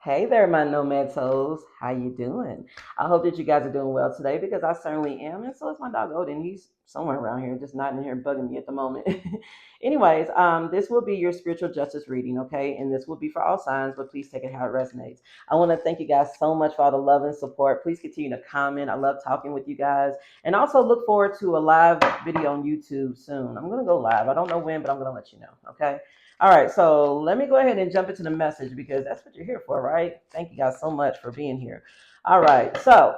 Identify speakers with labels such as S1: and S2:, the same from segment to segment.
S1: Hey there, my nomad souls. How you doing? I hope that you guys are doing well today because I certainly am, and so is my dog Odin. He's somewhere around here, just not in here bugging me at the moment. Anyways, this will be your spiritual justice reading, okay? And this will be for all signs, but please take it how it resonates. I want to thank you guys so much for all the love and support. Please continue to comment. I love talking with you guys, and also look forward to a live video on YouTube soon. I'm gonna go live. I don't know when, but I'm gonna let you know, okay? All right, so let me go ahead and jump into the message because that's what you're here for, right? Thank you guys so much for being here. All right, so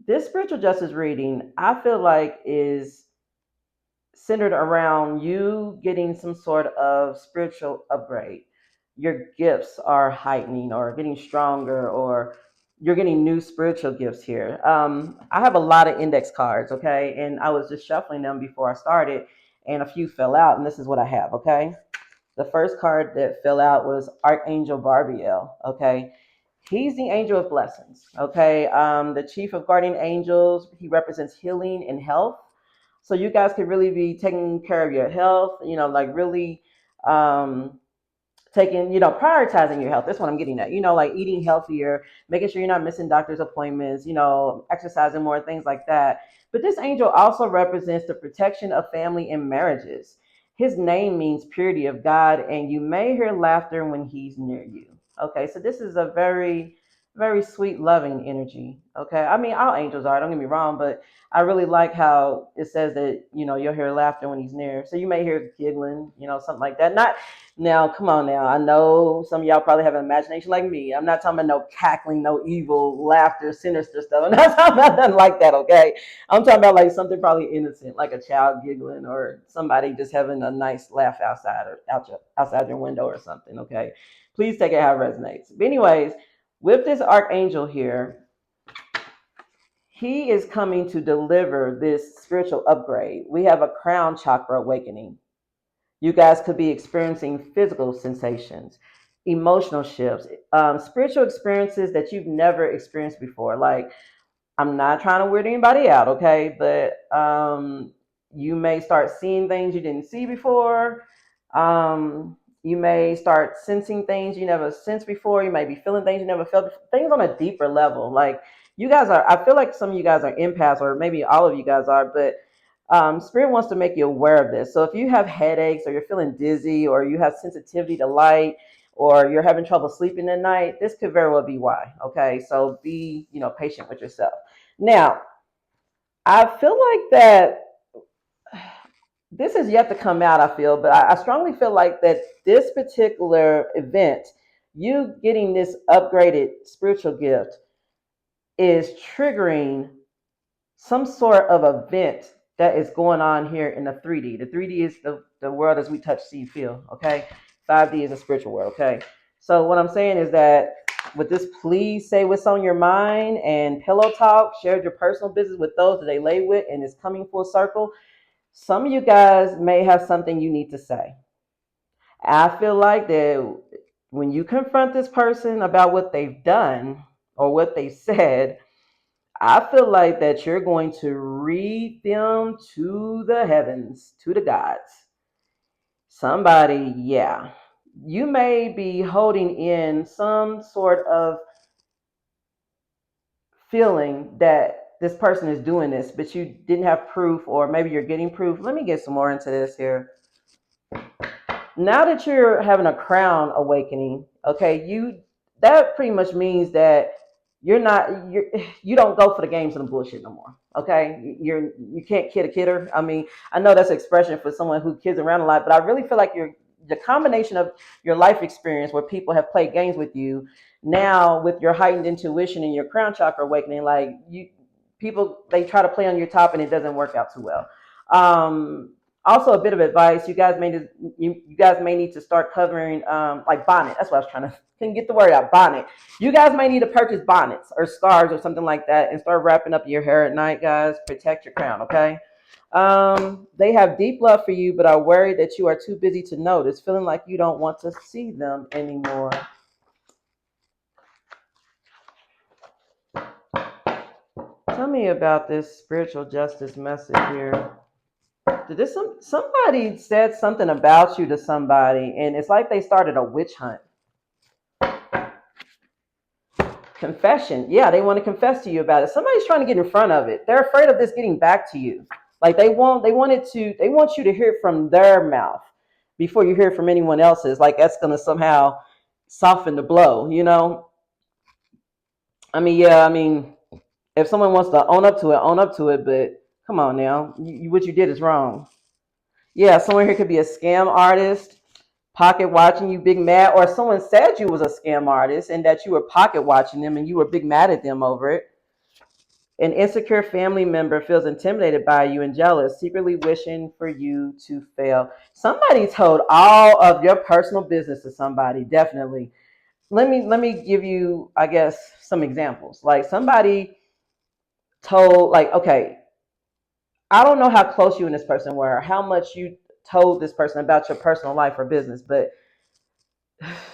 S1: this spiritual justice reading, I feel like, is centered around you getting some sort of spiritual upgrade. Your gifts are heightening or getting stronger, or you're getting new spiritual gifts here. I have a lot of index cards, okay? And I was just shuffling them before I started, and a few fell out, and this is what I have, okay? The first card that fell out was Archangel Barbiel. Okay. He's the angel of blessings. Okay. The chief of guardian angels. He represents healing and health. So you guys could really be taking care of your health, like really taking, prioritizing your health. That's what I'm getting at. Like eating healthier, making sure you're not missing doctor's appointments, exercising more, things like that. But this angel also represents the protection of family and marriages. His name means purity of God, and you may hear laughter when he's near you. Okay, so this is a very, very sweet, loving energy. Okay, I mean, all angels are, don't get me wrong, but I really like how it says that, you'll hear laughter when he's near. So you may hear giggling, something like that. Not now, come on now. I know some of y'all probably have an imagination like me. I'm not talking about no cackling, no evil, laughter, sinister stuff. I'm not talking about nothing like that, okay? I'm talking about like something probably innocent, like a child giggling or somebody just having a nice laugh outside or outside your window or something, okay? Please take it how it resonates. But anyways, with this archangel here, he is coming to deliver this spiritual upgrade. We have a crown chakra awakening. You guys could be experiencing physical sensations, emotional shifts, spiritual experiences that you've never experienced before. Like, I'm not trying to weird anybody out, okay? But you may start seeing things you didn't see before. You may start sensing things you never sensed before. You may be feeling things you never felt before. Things on a deeper level. Like, you guys are, I feel like some of you guys are empaths, or maybe all of you guys are, but Spirit wants to make you aware of this. So if you have headaches, or you're feeling dizzy, or you have sensitivity to light, or you're having trouble sleeping at night, this could very well be why. Okay, so be patient with yourself. Now, I feel like that this is yet to come out. I feel, but I strongly feel like that this particular event, you getting this upgraded spiritual gift, is triggering some sort of event that is going on here in the 3D. The 3D is the world as we touch, see, feel. Okay. 5D is a spiritual world. Okay. So what I'm saying is that with this, please say what's on your mind and pillow talk. Share your personal business with those that they lay with, and it's coming full circle. Some of you guys may have something you need to say. I feel like that when you confront this person about what they've done or what they said, I feel like that you're going to read them to the heavens, to the gods. Somebody, yeah. You may be holding in some sort of feeling that this person is doing this, but you didn't have proof, or maybe you're getting proof. Let me get some more into this here. Now that you're having a crown awakening, okay, that pretty much means that you don't go for the games and the bullshit no more. Okay, you can't kid a kidder. I mean, I know that's an expression for someone who kids around a lot, but I really feel like you're the combination of your life experience where people have played games with you, now with your heightened intuition and your crown chakra awakening, like people, they try to play on your top and it doesn't work out too well. Also, a bit of advice: you guys may need to start covering, like bonnet. That's what I was trying to couldn't get the word out. Bonnet. You guys may need to purchase bonnets or scarves or something like that and start wrapping up your hair at night, guys. Protect your crown, okay? They have deep love for you, but are worried that you are too busy to notice, feeling like you don't want to see them anymore. Tell me about this spiritual justice message here. Did this somebody said something about you to somebody, and it's like they started a witch hunt. Confession. Yeah, they want to confess to you about it. Somebody's trying to get in front of it. They're afraid of this getting back to you. Like they want you to hear it from their mouth before you hear it from anyone else's. Like that's gonna somehow soften the blow, you know? I mean, if someone wants to own up to it, but come on now. What you did is wrong. Yeah, someone here could be a scam artist, pocket watching you big mad, or someone said you was a scam artist and that you were pocket watching them and you were big mad at them over it. An insecure family member feels intimidated by you and jealous, secretly wishing for you to fail. Somebody told all of your personal business to somebody, definitely. Let me give you, I guess, some examples. Like somebody told, like, okay, I don't know how close you and this person were, how much you told this person about your personal life or business, but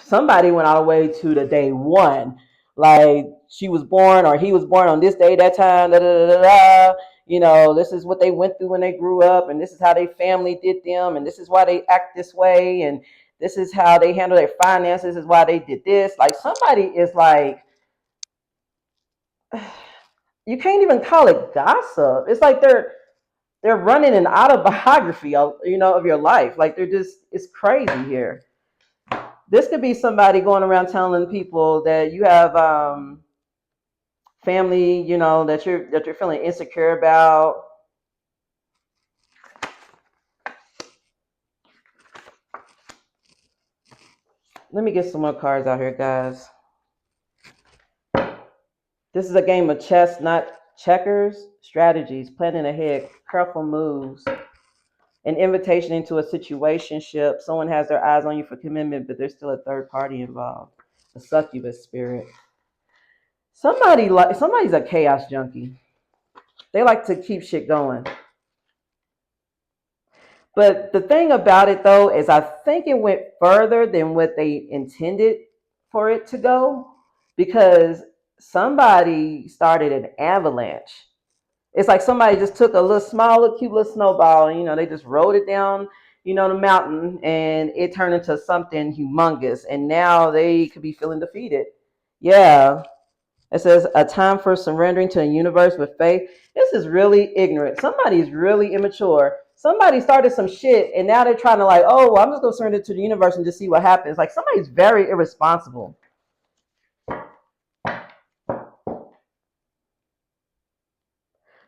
S1: somebody went all the way to the day one. Like she was born or he was born on this day, that time, da da da da. You know, this is what they went through when they grew up, and this is how their family did them, and this is why they act this way, and this is how they handle their finances, this is why they did this. Like somebody is like, you can't even call it gossip. It's like they're running an autobiography of, of your life. Like they're just, it's crazy here. This could be somebody going around telling people that you have family, that you're feeling insecure about. Let me get some more cards out here, guys. This is a game of chess, not checkers. Strategies, planning ahead, careful moves, an invitation into a situationship. Someone has their eyes on you for commitment, but there's still a third party involved. A succubus spirit. Somebody's a chaos junkie. They like to keep shit going. But the thing about it though is I think it went further than what they intended for it to go, because somebody started an avalanche. It's like somebody just took a little small, little cute little snowball and they just rolled it down, the mountain, and it turned into something humongous. And now they could be feeling defeated. Yeah. It says a time for surrendering to the universe with faith. This is really ignorant. Somebody's really immature. Somebody started some shit and now they're trying to like, oh, well, I'm just going to surrender to the universe and just see what happens. Like somebody's very irresponsible.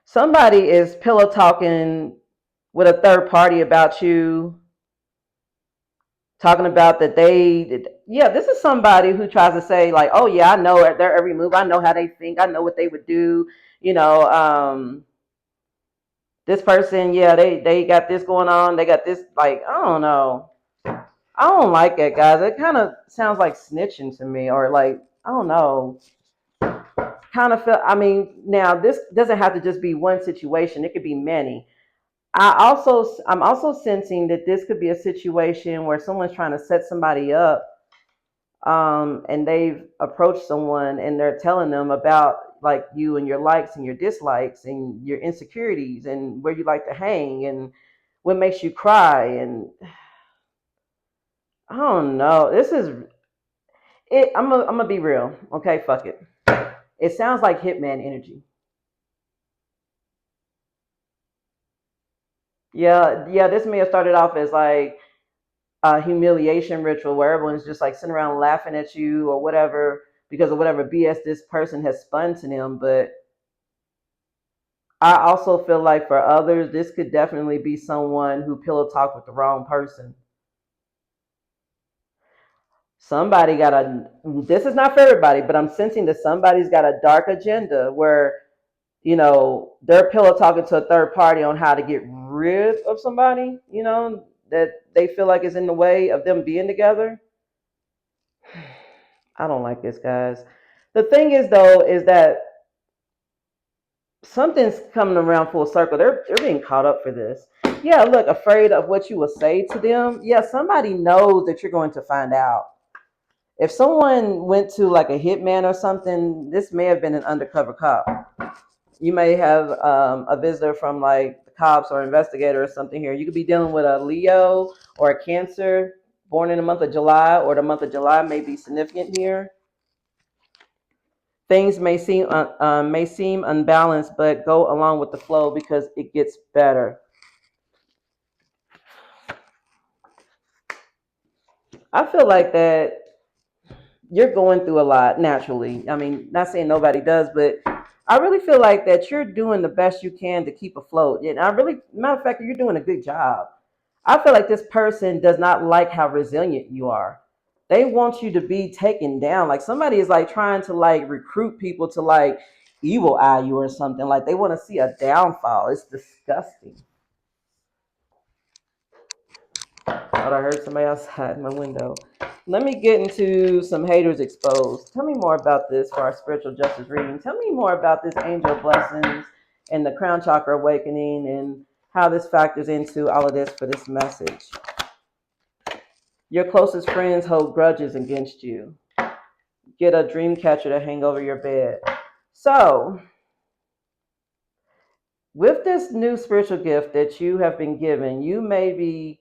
S1: Somebody is pillow talking with a third party about you, talking about that this is somebody who tries to say like, oh yeah, I know their every move. I know how they think. I know what they would do. This person, yeah, they got this going on. They got this, like, I don't know. I don't like it, guys. It kind of sounds like snitching to me, or like, I don't know. Kind of feel, I mean, now this doesn't have to just be one situation. It could be many. I'm also sensing that this could be a situation where someone's trying to set somebody up, and they've approached someone and they're telling them about like you and your likes and your dislikes and your insecurities and where you like to hang and what makes you cry. And I don't know. This is it. I'm gonna be real. Okay, fuck it. It sounds like hitman energy. Yeah. This may have started off as like a humiliation ritual where everyone's just like sitting around laughing at you or whatever because of whatever BS this person has spun to them. But I also feel like for others, this could definitely be someone who pillow talked with the wrong person. Somebody got this is not for everybody, but I'm sensing that somebody's got a dark agenda where, they're pillow talking to a third party on how to get rid of somebody, that they feel like is in the way of them being together. I don't like this, guys. The thing is, though, is that something's coming around full circle. They're being caught up for this. Yeah, look, afraid of what you will say to them. Yeah, somebody knows that you're going to find out. If someone went to like a hitman or something, this may have been an undercover cop. You may have a visitor from like the cops or investigator or something here. You could be dealing with a Leo or a Cancer born in the month of July, or the month of July may be significant here. Things may seem unbalanced, but go along with the flow because it gets better. I feel like that you're going through a lot naturally. I mean, not saying nobody does, but I really feel like that you're doing the best you can to keep afloat. And I really, matter of fact, you're doing a good job. I feel like this person does not like how resilient you are. They want you to be taken down. Like somebody is like trying to like recruit people to like evil eye you or something. Like they want to see a downfall. It's disgusting. Thought I heard somebody outside my window. Let me get into some haters exposed. Tell me more about this for our spiritual justice reading. Tell me more about this angel blessings and the crown chakra awakening and how this factors into all of this for this message. Your closest friends hold grudges against you. Get a dream catcher to hang over your bed. So, with this new spiritual gift that you have been given, you may be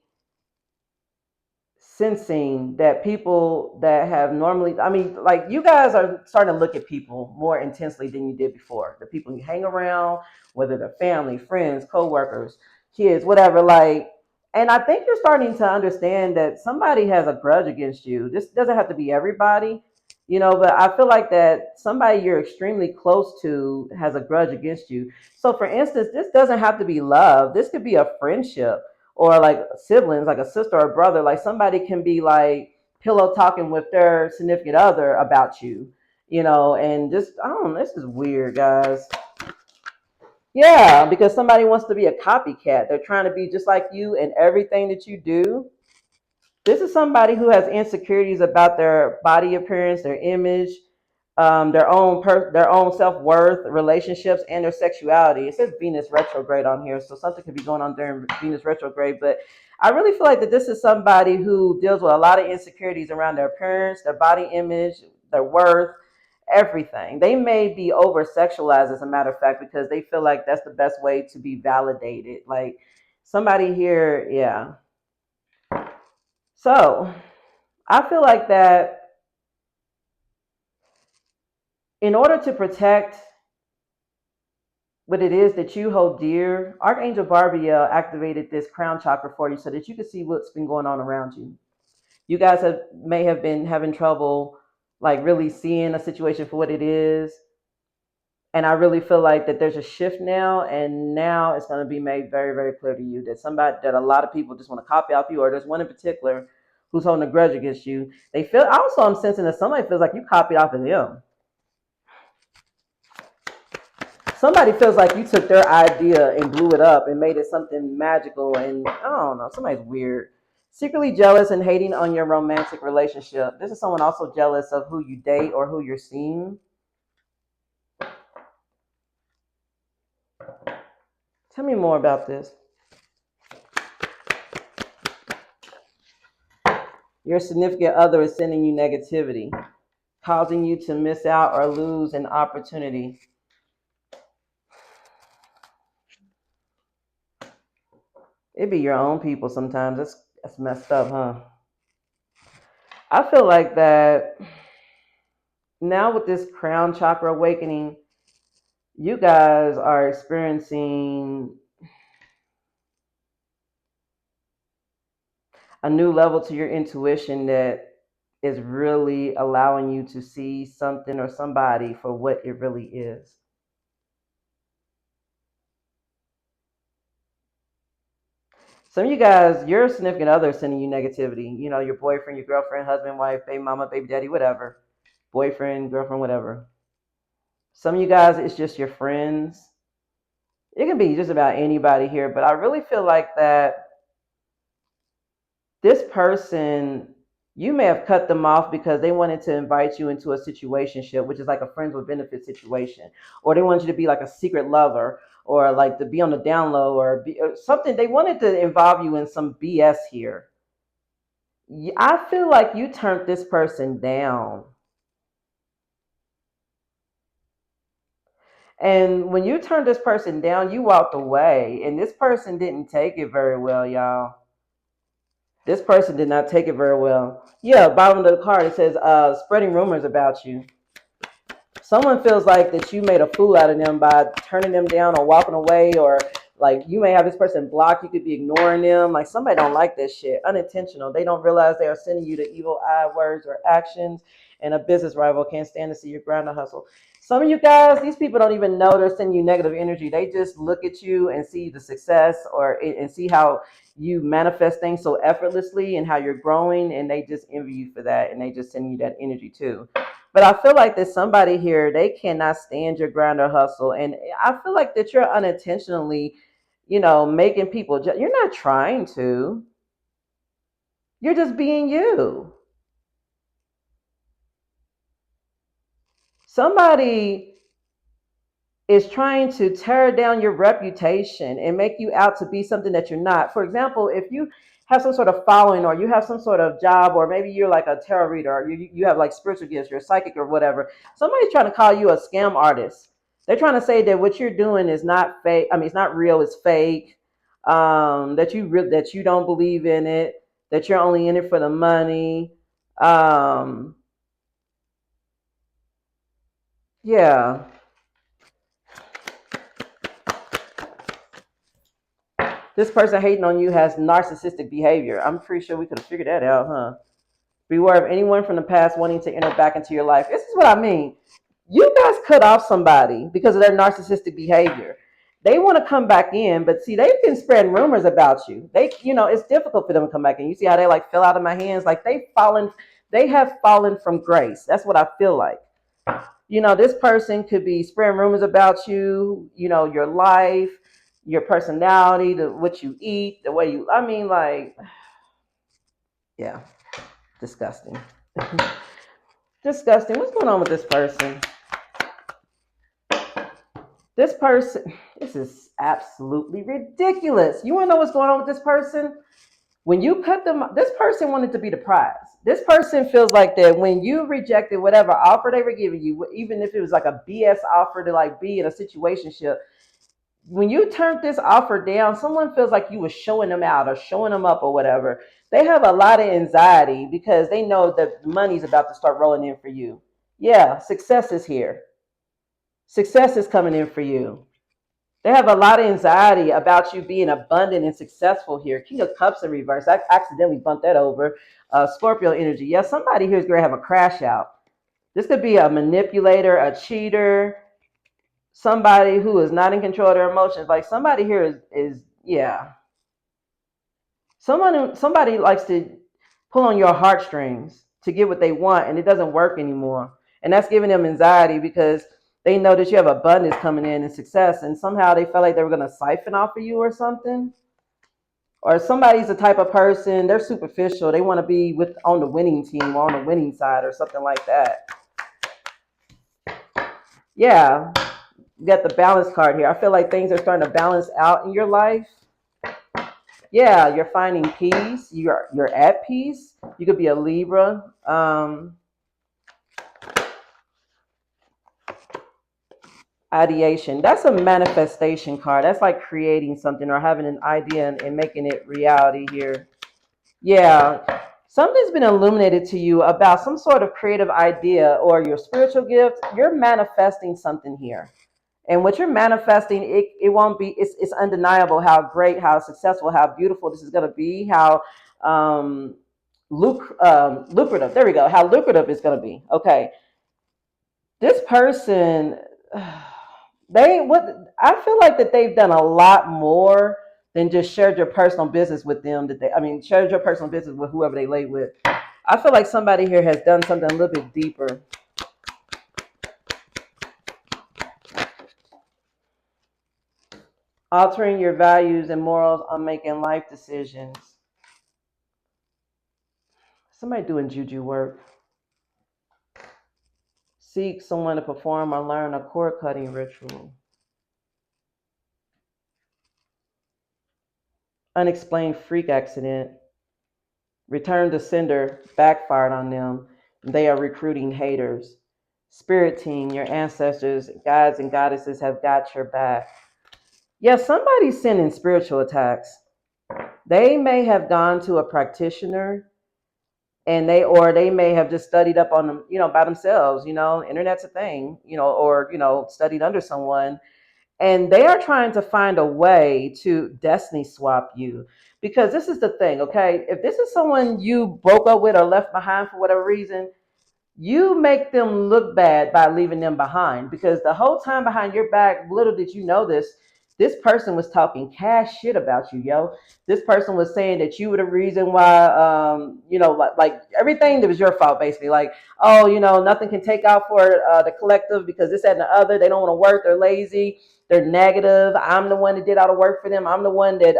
S1: sensing that people that have normally, I mean, like you guys are starting to look at people more intensely than you did before. The people you hang around, whether they're family, friends, co-workers, kids, whatever, like, and I think you're starting to understand that somebody has a grudge against you. This doesn't have to be everybody, but I feel like that somebody you're extremely close to has a grudge against you. So for instance, this doesn't have to be love. This could be a friendship or like siblings, like a sister or brother, like somebody can be like pillow talking with their significant other about you, and just, I don't know, this is weird, guys. Yeah, because somebody wants to be a copycat. They're trying to be just like you in everything that you do. This is somebody who has insecurities about their body appearance, their image, their own self worth, relationships, and their sexuality. It says Venus retrograde on here, so something could be going on during Venus retrograde. But I really feel like that this is somebody who deals with a lot of insecurities around their appearance, their body image, their worth, everything. They may be over sexualized, as a matter of fact, because they feel like that's the best way to be validated. Like somebody here, yeah. So I feel like that in order to protect what it is that you hold dear, Archangel Barbiel activated this crown chakra for you so that you can see what's been going on around you. You guys may have been having trouble like really seeing a situation for what it is. And I really feel like that there's a shift now, and now it's going to be made very, very clear to you that a lot of people just want to copy off you, or there's one in particular who's holding a grudge against you. They feel, also I'm sensing that somebody feels like you copied off of them. Somebody feels like you took their idea and blew it up and made it something magical, and I don't know, somebody's weird. Secretly jealous and hating on your romantic relationship. This is someone also jealous of who you date or who you're seeing. Tell me more about this. Your significant other is sending you negativity, causing you to miss out or lose an opportunity. It be your own people sometimes. That's messed up, huh? I feel like that now with this crown chakra awakening, you guys are experiencing a new level to your intuition that is really allowing you to see something or somebody for what it really is. Some of you guys, your significant other is sending you negativity. Your boyfriend, your girlfriend, husband, wife, baby mama, baby daddy, whatever. Boyfriend, girlfriend, whatever. Some of you guys, it's just your friends. It can be just about anybody here, but I really feel like that this person, you may have cut them off because they wanted to invite you into a situationship, which is like a friends with benefit situation, or they wanted you to be like a secret lover, or like to be on the down low, or something. They wanted to involve you in some BS here. I feel like you turned this person down. And when you turned this person down, you walked away. And this person didn't take it very well, y'all. This person did not take it very well. Yeah, bottom of the card, it says spreading rumors about you. Someone feels like that you made a fool out of them by turning them down or walking away, or like you may have this person blocked. You could be ignoring them. Like somebody don't like this shit. Unintentional. They don't realize they are sending you the evil eye words or actions. And a business rival can't stand to see your grind or hustle. Some of you guys, these people don't even know they're sending you negative energy. They just look at you and see the success and see how you manifest things so effortlessly and how you're growing, and they just envy you for that, and they just send you that energy too. But I feel like there's somebody here, they cannot stand your grind or hustle. And I feel like that you're unintentionally, making people, you're not trying to, you're just being you. Somebody is trying to tear down your reputation and make you out to be something that you're not. For example, if you have some sort of following, or you have some sort of job, or maybe you're like a tarot reader, or you have like spiritual gifts, you're a psychic or whatever, somebody's trying to call you a scam artist. They're trying to say that what you're doing is not fake. I mean, it's not real, it's fake. That you don't believe in it, that you're only in it for the money. Um, yeah. This person hating on you has narcissistic behavior. I'm pretty sure we could have figured that out, huh? Beware of anyone from the past wanting to enter back into your life. This is what I mean. You guys cut off somebody because of their narcissistic behavior. They want to come back in, but see, they've been spreading rumors about you. It's difficult for them to come back in. You see how they like fell out of my hands? Like they have fallen from grace. That's what I feel like. This person could be spreading rumors about you, your life, your personality, what you eat, the way I mean, like, yeah, disgusting. Disgusting. What's going on with this person? This is absolutely ridiculous. You want to know what's going on with this person? When you cut them, this person wanted to be the prize. This person feels like that when you rejected whatever offer they were giving you, even if it was like a BS offer to like be in a situationship, when you turned this offer down, someone feels like you were showing them out or showing them up or whatever. They have a lot of anxiety because they know that the money's about to start rolling in for you. Yeah, success is here. Success is coming in for you. They have a lot of anxiety about you being abundant and successful here. King of Cups in reverse. I accidentally bumped that over. Scorpio energy. Yeah, somebody here is going to have a crash out. This could be a manipulator, a cheater, somebody who is not in control of their emotions. Like somebody here is yeah. Somebody likes to pull on your heartstrings to get what they want, and it doesn't work anymore. And that's giving them anxiety because they know that you have abundance coming in and success, and somehow they felt like they were going to siphon off of you or something. Or somebody's the type of person, they're superficial. They want to be on the winning team or on the winning side or something like that. Yeah, you got the balance card here. I feel like things are starting to balance out in your life. Yeah, you're finding peace. You're at peace. You could be a Libra. Ideation. That's a manifestation card. That's like creating something or having an idea and making it reality here. Yeah. Something's been illuminated to you about some sort of creative idea or your spiritual gift. You're manifesting something here. And what you're manifesting, it won't be, it's undeniable how great, how successful, how beautiful this is going to be, how lucrative, there we go, how lucrative it's going to be. Okay. This person, I feel like that they've done a lot more than just shared your personal business with them. Shared your personal business with whoever they lay with. I feel like somebody here has done something a little bit deeper. Altering your values and morals on making life decisions. Somebody doing juju work. Seek someone to perform or learn a cord cutting ritual. Unexplained freak accident. Return to sender backfired on them. They are recruiting haters. Spirit team, your ancestors, gods and goddesses have got your back. Yes, somebody's sending spiritual attacks. They may have gone to a practitioner and they may have just studied up on them, by themselves. Internet's a thing, or studied under someone, and they are trying to find a way to destiny swap you. Because this is the thing, okay? If this is someone you broke up with or left behind for whatever reason, you make them look bad by leaving them behind, because the whole time behind your back, little did you know this person was talking cash shit about you, yo. This person was saying that you were the reason why, like everything that was your fault, basically. Like, oh, nothing can take out for the collective because this, that, and the other. They don't want to work. They're lazy. They're negative. I'm the one that did all the work for them. I'm the one that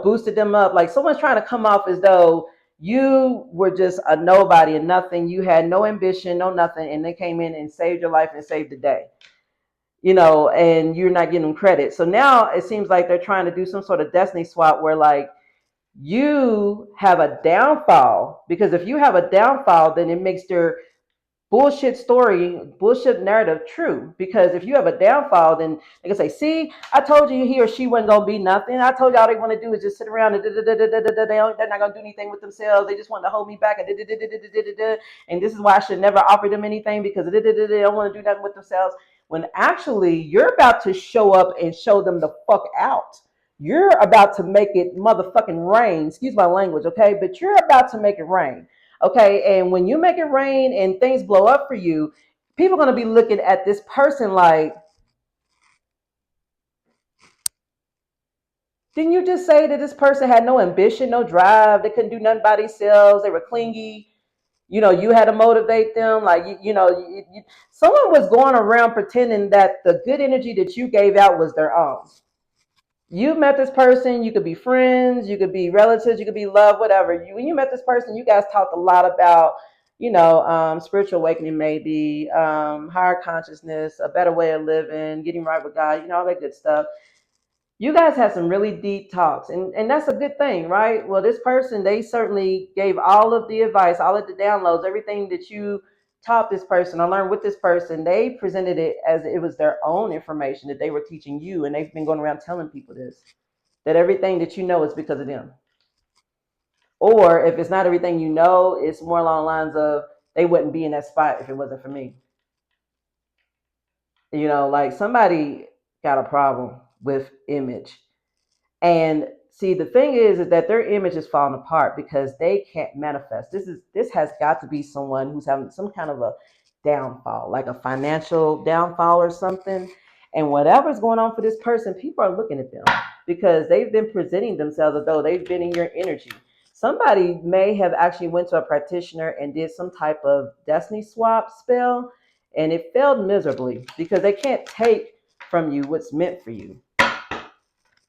S1: boosted them up. Like, someone's trying to come off as though you were just a nobody and nothing. You had no ambition, no nothing, and they came in and saved your life and saved the day. And you're not getting them credit. So now it seems like they're trying to do some sort of destiny swap where, like, you have a downfall, because if you have a downfall, then it makes their bullshit story, bullshit narrative true. Because if you have a downfall, then they can say, see, I told you he or she wasn't going to be nothing. I told you all they want to do is just sit around and they're not going to do anything with themselves. They just want to hold me back. And this is why I should never offer them anything, because they don't want to do nothing with themselves. When actually you're about to show up and show them the fuck out. You're about to make it motherfucking rain. Excuse my language, okay? But you're about to make it rain. Okay, and when you make it rain and things blow up for you, people are going to be looking at this person like, didn't you just say that this person had no ambition, no drive? They couldn't do nothing by themselves. They were clingy. You had to motivate them. Like, someone was going around pretending that the good energy that you gave out was their own. You met this person, you could be friends, you could be relatives, you could be love, whatever. When you met this person, you guys talked a lot about, spiritual awakening, maybe, higher consciousness, a better way of living, getting right with God, all that good stuff. You guys had some really deep talks, and that's a good thing, right? Well, this person, they certainly gave all of the advice, all of the downloads, everything that you taught this person or learned with this person. They presented it as it was their own information that they were teaching you, and they've been going around telling people this, that everything that you know is because of them. Or if it's not everything you know, it's more along the lines of, they wouldn't be in that spot if it wasn't for me. Like, somebody got a problem with image. And see, the thing is that their image is falling apart because they can't manifest. This has got to be someone who's having some kind of a downfall, like a financial downfall or something. And whatever's going on for this person, people are looking at them because they've been presenting themselves as though they've been in your energy. Somebody may have actually went to a practitioner and did some type of destiny swap spell, and it failed miserably because they can't take from you what's meant for you.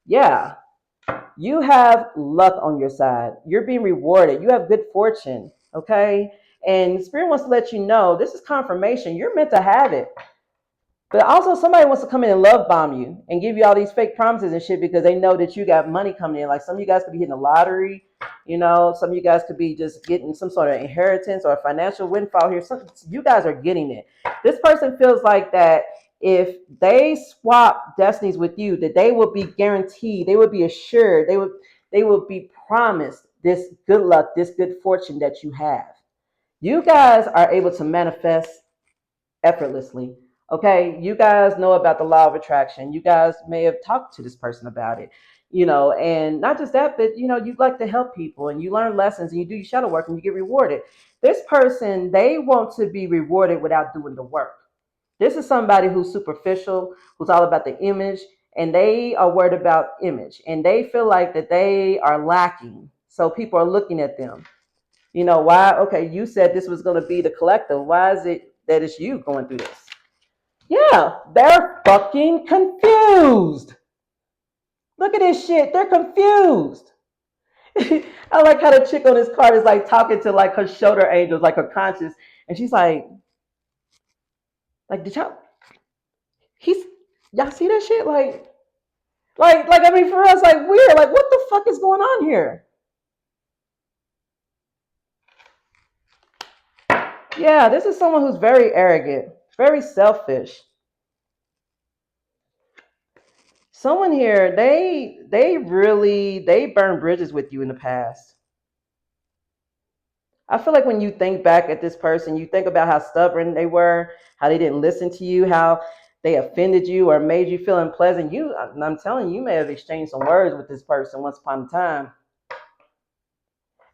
S1: Yeah, you have luck on your side. You're being rewarded. You have good fortune. Okay. And Spirit wants to let you know this is confirmation. You're meant to have it. But also, somebody wants to come in and love bomb you and give you all these fake promises and shit because they know that you got money coming in. Like, some of you guys could be hitting the lottery. Some of you guys could be just getting some sort of inheritance or a financial windfall here. You guys are getting it. This person feels like that if they swap destinies with you, that they will be guaranteed, they would be assured, they would be promised this good luck, this good fortune that you have. You guys are able to manifest effortlessly. Okay, you guys know about the law of attraction. You guys may have talked to this person about it, and not just that, but you like to help people and you learn lessons and you do your shadow work and you get rewarded. This person, they want to be rewarded without doing the work. This is somebody who's superficial, who's all about the image, and they are worried about image, and they feel like that they are lacking. So people are looking at them. Why? Okay, you said this was going to be the collective. Why is it that it's you going through this? Yeah, they're fucking confused. Look at this shit. They're confused. I like how the chick on this card is like talking to like her shoulder angels, like her conscious, and she's like, did y'all see that shit? Like, I mean, for us, like, weird. Like, what the fuck is going on here? Yeah, this is someone who's very arrogant, very selfish. Someone here, they burn bridges with you in the past. I feel like when you think back at this person, you think about how stubborn they were, how they didn't listen to you, how they offended you or made you feel unpleasant. I'm telling you, you may have exchanged some words with this person once upon a time.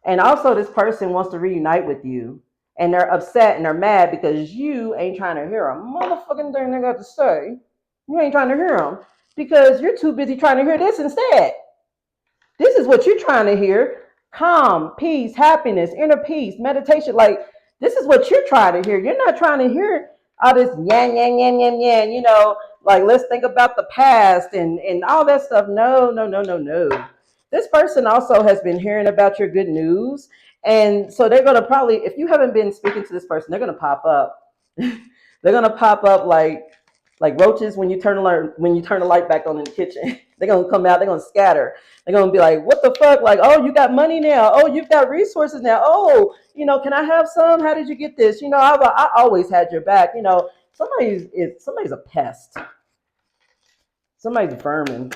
S1: And also, this person wants to reunite with you. And they're upset and they're mad because you ain't trying to hear a motherfucking thing they got to say. You ain't trying to hear them because you're too busy trying to hear this instead. This is what you're trying to hear: calm, peace, happiness, inner peace, meditation. Like, this is what you're trying to hear. You're not trying to hear all this yan, yan, yan, yan, yan, like, let's think about the past and all that stuff. No, no, no, no, no. This person also has been hearing about your good news. And so they're going to probably, if you haven't been speaking to this person, they're going to pop up. They're going to pop up like roaches when you turn the light back on in the kitchen. They're gonna come out. They're gonna scatter. They're gonna be like, "What the fuck?" Like, "Oh, you got money now. Oh, you've got resources now. Oh, can I have some? How did you get this? I always had your back. Somebody's a pest. Somebody's vermin.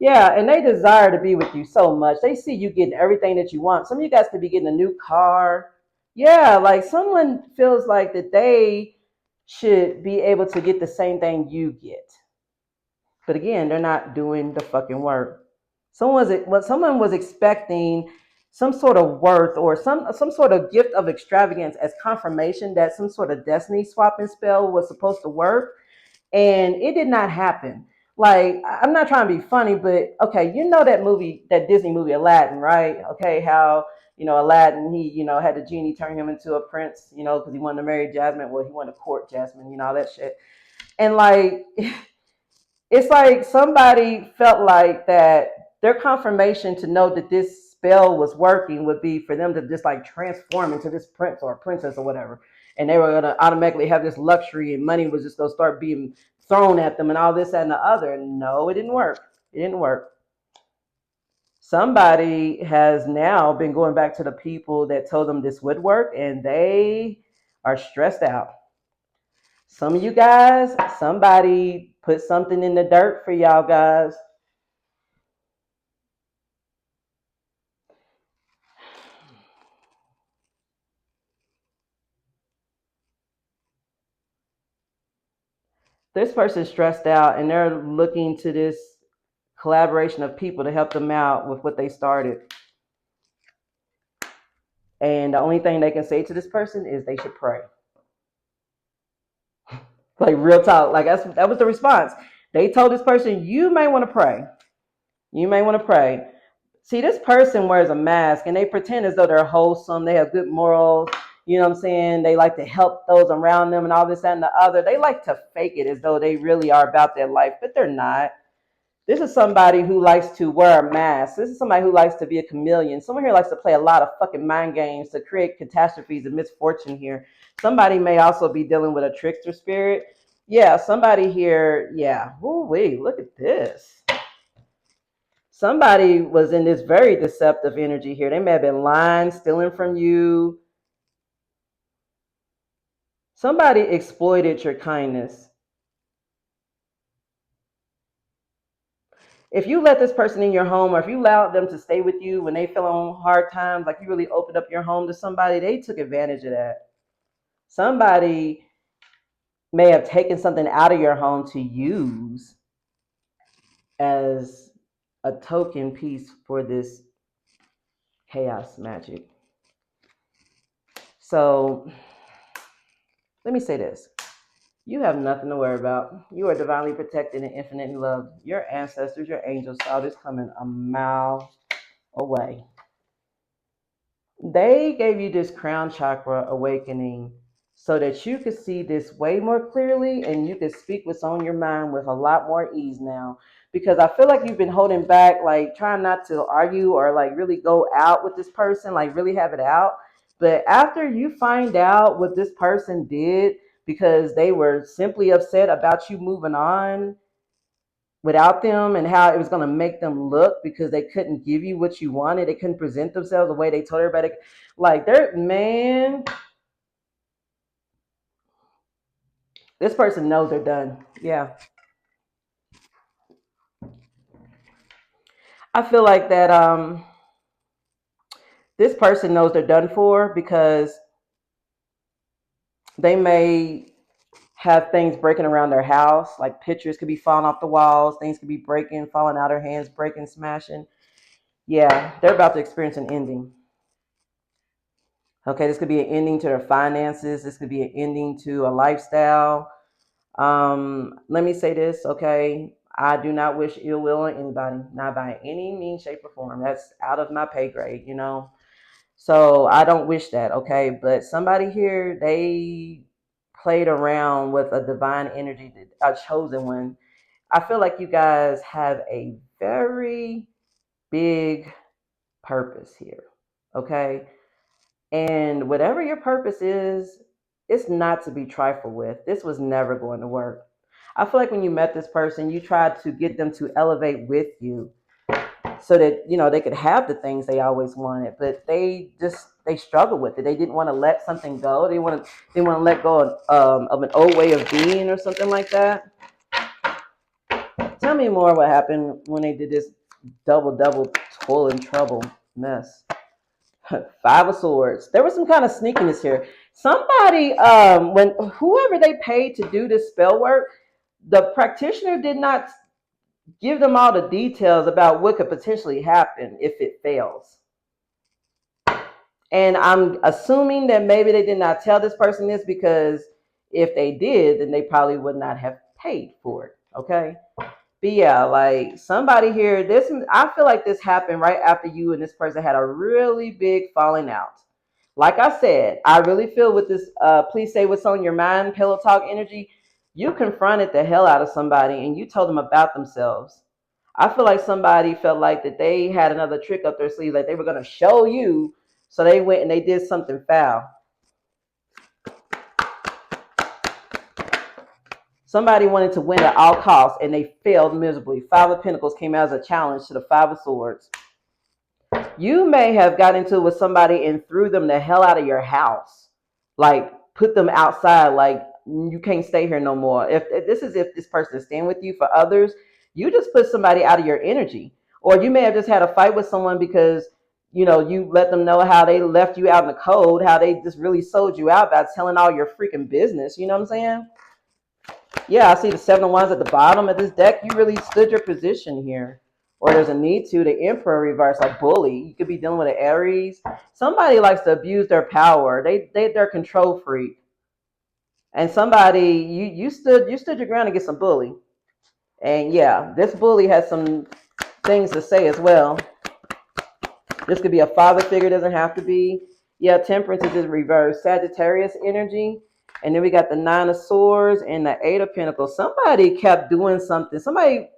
S1: Yeah, and they desire to be with you so much. They see you getting everything that you want. Some of you guys could be getting a new car. Yeah, like someone feels like that they should be able to get the same thing you get. But again, they're not doing the fucking work. Someone was expecting some sort of worth or some sort of gift of extravagance as confirmation that some sort of destiny swapping spell was supposed to work, and it did not happen. Like, I'm not trying to be funny, but okay, that movie, that Disney movie Aladdin, right? Okay, how Aladdin, he had the genie turn him into a prince, because he wanted to marry Jasmine. Well, he wanted to court Jasmine, all that shit, and like it's like somebody felt like that their confirmation to know that this spell was working would be for them to just like transform into this prince or princess or whatever. And they were going to automatically have this luxury and money was just going to start being thrown at them and all this and the other. No, it didn't work. It didn't work. Somebody has now been going back to the people that told them this would work, and they are stressed out. Some of you guys, somebody put something in the dirt for y'all guys. This person's stressed out and they're looking to this collaboration of people to help them out with what they started. And the only thing they can say to this person is they should pray. Like, real talk. Like, that was the response. They told this person, you may want to pray. You may want to pray. See, this person wears a mask and they pretend as though they're wholesome. They have good morals. You know what I'm saying? They like to help those around them and all this and the other. They like to fake it as though they really are about their life, but they're not. This is somebody who likes to wear a mask. This is somebody who likes to be a chameleon. Someone here likes to play a lot of fucking mind games to create catastrophes and misfortune here. Somebody may also be dealing with a trickster spirit. Yeah, somebody here, yeah. Ooh, wait, look at this. Somebody was in this very deceptive energy here. They may have been lying, stealing from you. Somebody exploited your kindness. If you let this person in your home, or if you allowed them to stay with you when they feel on hard times, like you really opened up your home to somebody, they took advantage of that. Somebody may have taken something out of your home to use as a token piece for this chaos magic. So let me say this. You have nothing to worry about. You are divinely protected and infinitely loved. Your ancestors, your angels saw this coming a mile away. They gave you this crown chakra awakening so that you could see this way more clearly and you could speak what's on your mind with a lot more ease now. Because I feel like you've been holding back, like trying not to argue or like really go out with this person, like really have it out. But after you find out what this person did because they were simply upset about you moving on without them and how it was going to make them look because they couldn't give you what you wanted. They couldn't present themselves the way they told everybody. Like, they're, man, this person knows they're done. Yeah. I feel like that This person knows they're done for because they may have things breaking around their house, like pictures could be falling off the walls, things could be breaking, falling out of their hands, breaking, smashing. Yeah, they're about to experience an ending. Okay, this could be an ending to their finances. This could be an ending to a lifestyle. Let me say this, okay? I do not wish ill will on anybody, not by any means, shape, or form. That's out of my pay grade, you know? So I don't wish that, okay? But somebody here, they played around with a divine energy, a chosen one. I feel like you guys have a very big purpose here, okay? And whatever your purpose is, it's not to be trifled with. This was never going to work. I feel like when you met this person, you tried to get them to elevate with you so that they could have the things they always wanted, but they struggled with it. They didn't want to let something go. They want to let go of an old way of being or something like that. Tell me more what happened when they did this double toil and trouble mess. Five of Swords. There was some kind of sneakiness here. Somebody, when whoever they paid to do this spell work, the practitioner did not give them all the details about what could potentially happen if it fails. And I'm assuming that maybe they did not tell this person this because if they did, then they probably would not have paid for it. Okay. But yeah, like somebody here, this I feel like this happened right after you and this person had a really big falling out. Like I said, I really feel with this please say what's on your mind, pillow talk energy, you confronted the hell out of somebody and you told them about themselves. I feel like somebody felt like that they had another trick up their sleeve, like they were gonna show you, so they went and they did something foul. Somebody wanted to win at all costs and they failed miserably. Five of Pentacles came out as a challenge to the Five of Swords. You may have got into it with somebody and threw them the hell out of your house. Like put them outside, like you can't stay here no more. If this person is staying with you. For others, you just put somebody out of your energy. Or you may have just had a fight with someone because you let them know how they left you out in the cold, how they just really sold you out by telling all your freaking business. You know what I'm saying? Yeah, I see the Seven of Wands at the bottom of this deck. You really stood your position here. Or there's a need to. The Emperor reverse, a bully. You could be dealing with an Aries. Somebody likes to abuse their power. They're a control freak. And somebody, you stood your ground against some bully. And yeah, this bully has some things to say as well. This could be a father figure, doesn't have to be. Yeah, Temperance is in reverse. Sagittarius energy. And then we got the Nine of Swords and the Eight of Pentacles. Somebody kept doing something. Somebody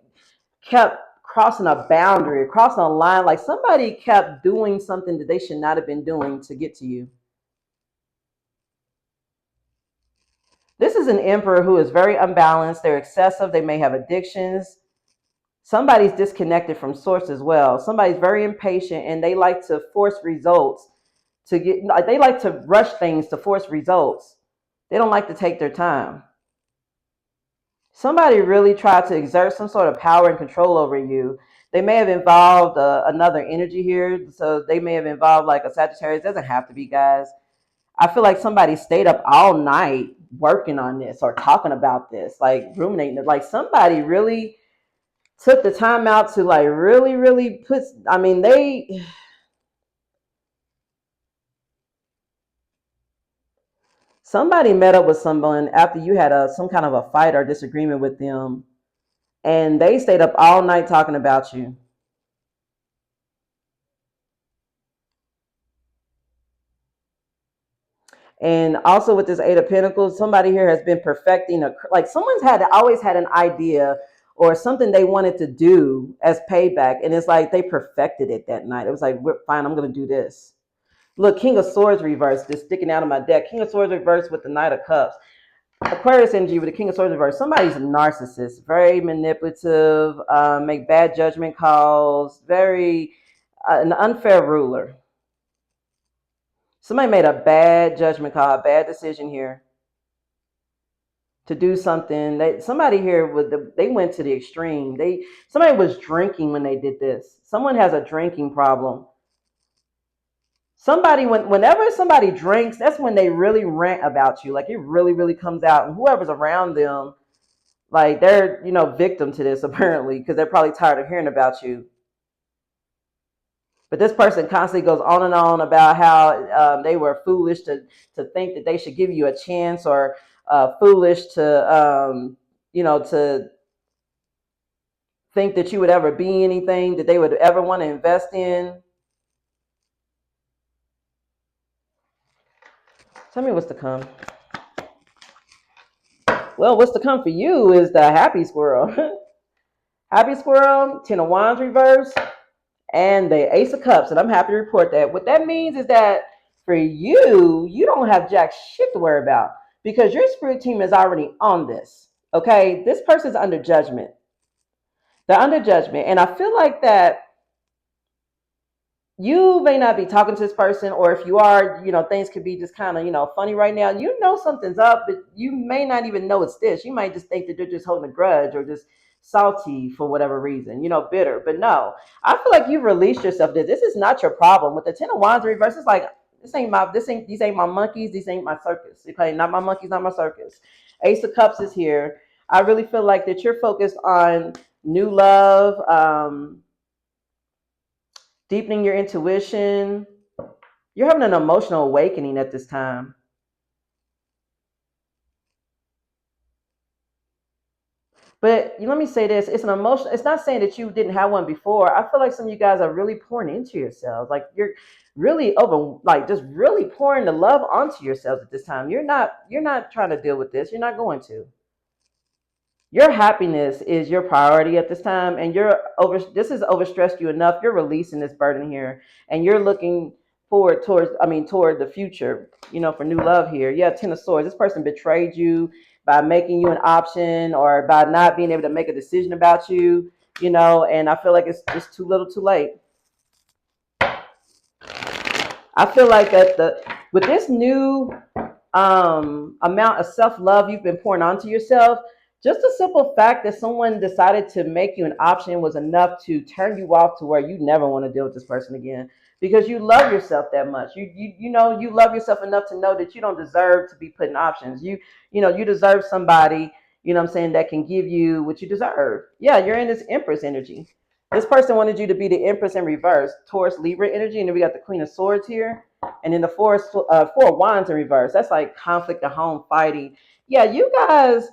S1: kept crossing a boundary, crossing a line. Like somebody kept doing something that they should not have been doing to get to you. This is an emperor who is very unbalanced. They're excessive. They may have addictions. Somebody's disconnected from source as well. Somebody's very impatient and they like to force results they like to rush things to force results. They don't like to take their time. Somebody really tried to exert some sort of power and control over you. They may have involved another energy here. So they may have involved like a Sagittarius. It doesn't have to be, guys. I feel like somebody stayed up all night working on this or talking about this, like ruminating it. Like somebody really took the time out to like really put, somebody met up with someone after you had some kind of a fight or disagreement with them, and they stayed up all night talking about you. And also with this Eight of Pentacles, somebody here has been perfecting like someone's always had an idea or something they wanted to do as payback, and it's like they perfected it that night. It was like, we're fine, I'm gonna do this. Look, King of Swords reverse, just sticking out of my deck. King of Swords reverse with the Knight of Cups. Aquarius energy with the King of Swords reverse. Somebody's a narcissist, very manipulative, make bad judgment calls, very an unfair ruler. Somebody made a bad judgment call, a bad decision here to do something. Somebody here they went to the extreme. Somebody was drinking when they did this. Someone has a drinking problem. Somebody, whenever somebody drinks, that's when they really rant about you. Like it really, really comes out, and whoever's around them, like they're victim to this apparently because they're probably tired of hearing about you. But this person constantly goes on and on about how they were foolish to think that they should give you a chance, or foolish to think that you would ever be anything that they would ever want to invest in. Tell me what's to come. Well, what's to come for you is the happy squirrel. Happy squirrel, Ten of Wands reverse, and the Ace of Cups. And I'm happy to report that. What that means is that for you, you don't have jack shit to worry about because your spirit team is already on this. Okay, this person's under judgment. They're under judgment, and I feel like that you may not be talking to this person, or if you are, things could be just kind of, funny right now. Something's up, but you may not even know it's this. You might just think that they're just holding a grudge or just salty for whatever reason, bitter. But no, I feel like you've released yourself. This is not your problem. With the Ten of Wands reverse, it's like these ain't my monkeys, these ain't my circus. Okay, not my monkeys, not my circus. Ace of Cups is here. I really feel like that you're focused on new love, deepening your intuition. You're having an emotional awakening at this time. But let me say this: it's an emotion. It's not saying that you didn't have one before. I feel like some of you guys are really pouring into yourselves. Like you're really just really pouring the love onto yourselves at this time. You're not trying to deal with this. You're not going to. Your happiness is your priority at this time, and this has overstressed you enough. You're releasing this burden here, and you're looking forward toward the future, for new love here. Yeah, Ten of Swords. This person betrayed you by making you an option, or by not being able to make a decision about you, and I feel like it's just too little too late. I feel like with this new amount of self-love you've been pouring onto yourself, just the simple fact that someone decided to make you an option was enough to turn you off to where you never want to deal with this person again, because you love yourself that much. You love yourself enough to know that you don't deserve to be put in options. You deserve somebody, I'm saying, that can give you what you deserve. Yeah, you're in this Empress energy. This person wanted you to be the Empress in reverse, Taurus Libra energy, and then we got the Queen of Swords here, and then the Four of Wands in reverse. That's like conflict at home, fighting. Yeah, you guys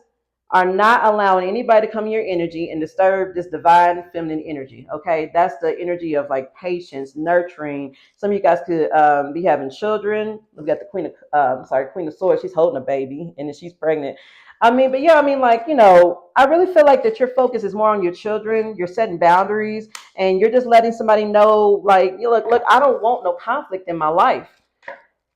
S1: are not allowing anybody to come in your energy and disturb this divine feminine energy. Okay, that's the energy of like patience, nurturing. Some of you guys could be having children. We've got the Queen of Swords. She's holding a baby, and then she's pregnant. But yeah, I really feel like that your focus is more on your children. You're setting boundaries, and you're just letting somebody know, like, look, I don't want no conflict in my life.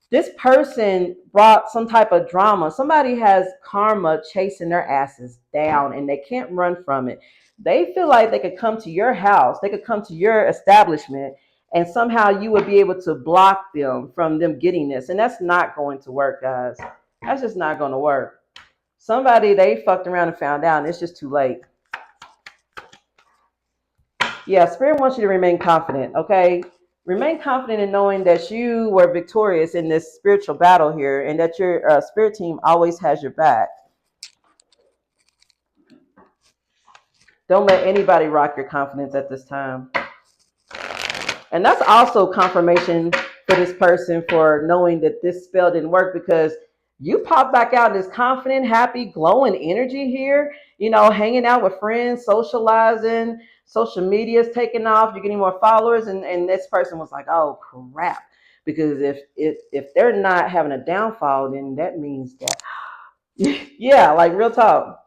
S1: This person brought some type of drama. Somebody has karma chasing their asses down, and they can't run from it. They feel like they could come to your house, they could come to your establishment, and somehow you would be able to block them from them getting this. And that's not going to work, guys. That's just not going to work. Somebody, they fucked around and found out, and it's just too late. Yeah, Spirit wants you to remain confident, okay? Remain confident in knowing that you were victorious in this spiritual battle here, and that your spirit team always has your back. Don't let anybody rock your confidence at this time. And that's also confirmation for this person for knowing that this spell didn't work, because you pop back out in this confident, happy, glowing energy here, hanging out with friends, socializing, social media's taking off, you're getting more followers, and this person was like, oh crap. Because if they're not having a downfall, then that means that yeah, like real talk.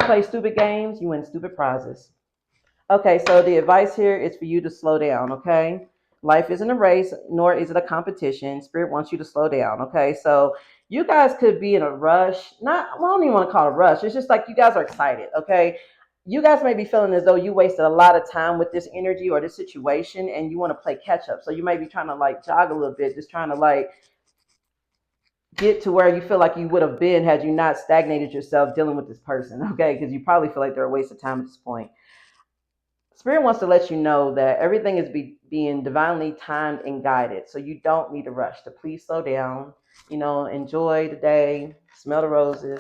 S1: Play stupid games, you win stupid prizes. Okay, so the advice here is for you to slow down, okay? Life isn't a race, nor is it a competition. Spirit wants you to slow down, okay? So you guys could be in a rush. I don't even want to call it a rush. It's just like you guys are excited, okay? You guys may be feeling as though you wasted a lot of time with this energy or this situation, and you want to play catch up. So you may be trying to like jog a little bit, just trying to like get to where you feel like you would have been had you not stagnated yourself dealing with this person, okay? Because you probably feel like they're a waste of time at this point. Spirit wants to let you know that everything is being divinely timed and guided. So you don't need to rush. To please slow down, enjoy the day, smell the roses,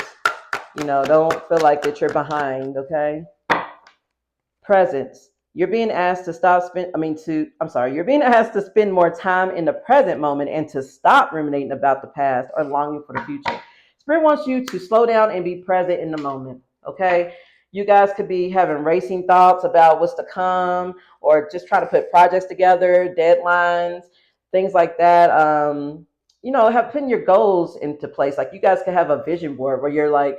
S1: don't feel like that you're behind, okay? Presence. You're being asked to you're being asked to spend more time in the present moment and to stop ruminating about the past or longing for the future. Spirit wants you to slow down and be present in the moment, okay? You guys could be having racing thoughts about what's to come, or just try to put projects together, deadlines, things like that. Have putting your goals into place. Like, you guys could have a vision board where you're like,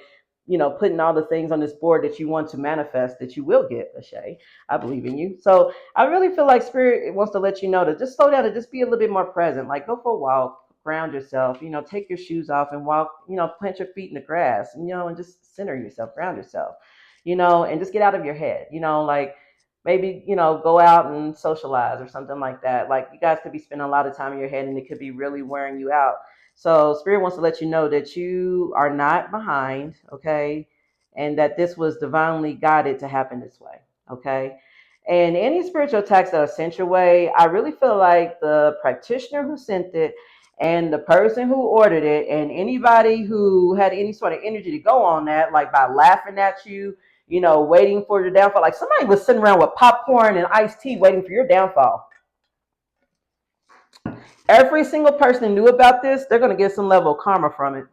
S1: putting all the things on this board that you want to manifest that you will get, Lachey. I believe in you. So I really feel like Spirit wants to let you know to just slow down and just be a little bit more present. Like, go for a walk, ground yourself, take your shoes off and walk, plant your feet in the grass, and just center yourself, ground yourself, and just get out of your head, like maybe, go out and socialize or something like that. Like, you guys could be spending a lot of time in your head and it could be really wearing you out. So Spirit wants to let you know that you are not behind, okay? And that this was divinely guided to happen this way, okay? And any spiritual attacks that are sent your way, I really feel like the practitioner who sent it and the person who ordered it and anybody who had any sort of energy to go on that, like by laughing at you, waiting for your downfall. Like, somebody was sitting around with popcorn and iced tea waiting for your downfall. Every single person who knew about this, they're going to get some level of karma from it.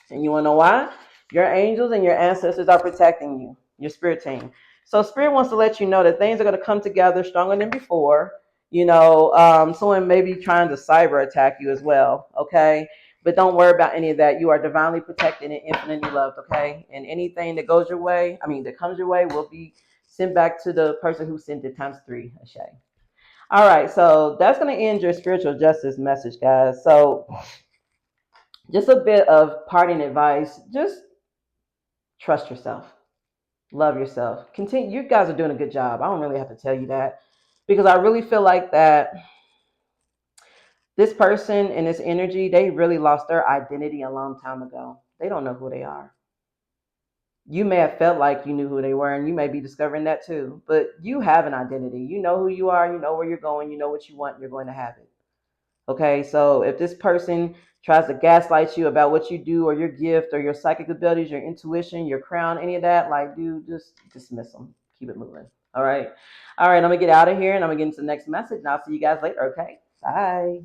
S1: And you want to know why? Your angels and your ancestors are protecting you, your spirit team. So Spirit wants to let you know that things are going to come together stronger than before. Someone may be trying to cyber attack you as well, okay? But don't worry about any of that. You are divinely protected and infinitely loved, okay? And anything that that comes your way will be sent back to the person who sent it times 3, Ashe. All right, so that's going to end your spiritual justice message, guys. So just a bit of parting advice. Just trust yourself. Love yourself. Continue. You guys are doing a good job. I don't really have to tell you that, because I really feel like that this person and this energy, they really lost their identity a long time ago. They don't know who they are. You may have felt like you knew who they were, and you may be discovering that too. But you have an identity. You know who you are. You know where you're going. You know what you want. And you're going to have it. Okay, so if this person tries to gaslight you about what you do or your gift or your psychic abilities, your intuition, your crown, any of that, like, dude, just dismiss them. Keep it moving. All right. All right, I'm going to get out of here and I'm going to get into the next message, and I'll see you guys later, okay? Bye.